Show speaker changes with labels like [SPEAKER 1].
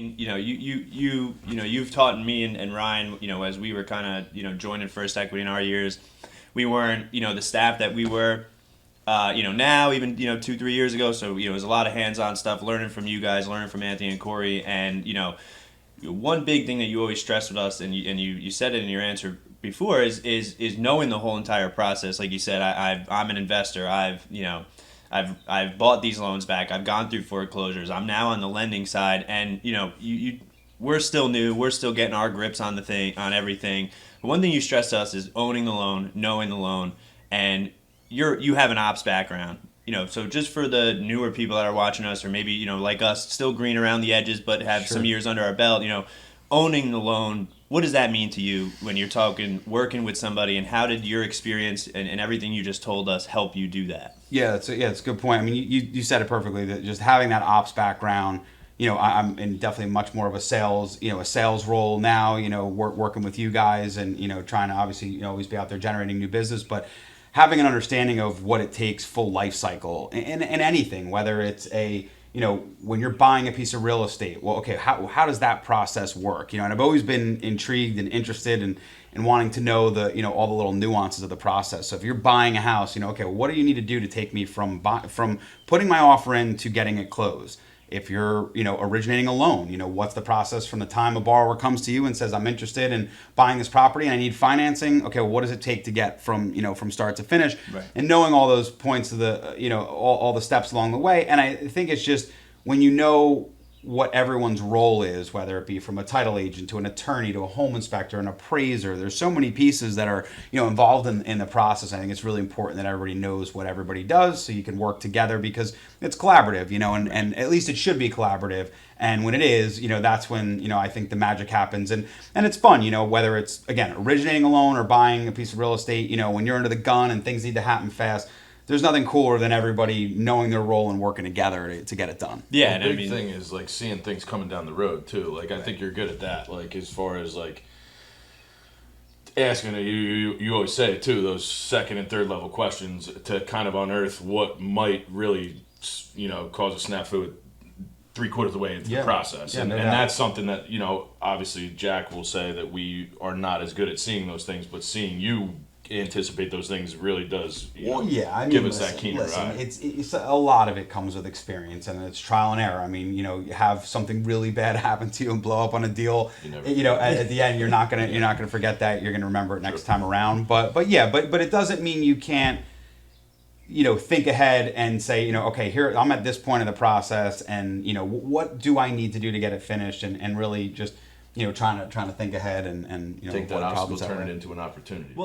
[SPEAKER 1] mean, you've taught me and Ryan, as we were kind of, joining First Equity in our years, we weren't, the staff that we were, now, even, 2, 3 years ago. So, it was a lot of hands-on stuff, learning from you guys, learning from Anthony and Corey. And, one big thing that you always stress with us, and you said it in your answer before, is knowing the whole entire process. Like you said, I'm an investor. I've bought these loans back. I've gone through foreclosures. I'm now on the lending side, and we're still new. We're still getting our grips on on everything. But one thing you stress to us is owning the loan, knowing the loan, and you have an ops background. So just for the newer people that are watching us, or maybe like us, still green around the edges, but have some years under our belt. Owning the loan. What does that mean to you when you're working with somebody, and how did your experience and everything you just told us help you do that?
[SPEAKER 2] Yeah, it's a good point. I mean, you said it perfectly. That just having that ops background, I'm in definitely much more of a sales role now. Working with you guys, and trying to obviously always be out there generating new business, but having an understanding of what it takes full life cycle in anything, whether it's when you're buying a piece of real estate, well, okay, how does that process work? And I've always been intrigued and interested in wanting to know all the little nuances of the process. So if you're buying a house, okay, well, what do you need to do to take me from putting my offer in to getting it closed? If you're, originating a loan, what's the process from the time a borrower comes to you and says, I'm interested in buying this property and I need financing. Okay, well, what does it take to get from start to finish?
[SPEAKER 1] Right.
[SPEAKER 2] And knowing all those points of all the steps along the way. And I think it's just when you know what everyone's role is, whether it be from a title agent to an attorney to a home inspector, an appraiser. There's so many pieces that are involved in the process. I think it's really important that everybody knows what everybody does, so you can work together, because it's collaborative, and at least it should be collaborative. And when it is, that's when I think the magic happens, and it's fun, whether it's again originating a loan or buying a piece of real estate. When you're under the gun and things need to happen fast, there's nothing cooler than everybody knowing their role and working together to get it done.
[SPEAKER 3] Yeah, the big thing is like seeing things coming down the road too. Like I think you're good at that. Like as far as like asking you always say it too. Those second and third level questions to kind of unearth what might really cause a snafu 3/4 of the way into the process.
[SPEAKER 2] Yeah,
[SPEAKER 3] and
[SPEAKER 2] no
[SPEAKER 3] and
[SPEAKER 2] doubt.
[SPEAKER 3] that's something that obviously Jack will say that we are not as good at seeing those things, but seeing you anticipate those things really does give us that keener eye.
[SPEAKER 2] It's a lot of it comes with experience, and it's trial and error. I mean, you have something really bad happen to you and blow up on a deal. At the end, you're not gonna forget that. You're gonna remember it next time around. But it doesn't mean you can't think ahead and say, okay, here I'm at this point in the process, and what do I need to do to get it finished, and really just trying to think ahead and
[SPEAKER 3] take that obstacle, turn it into an opportunity.
[SPEAKER 1] Well,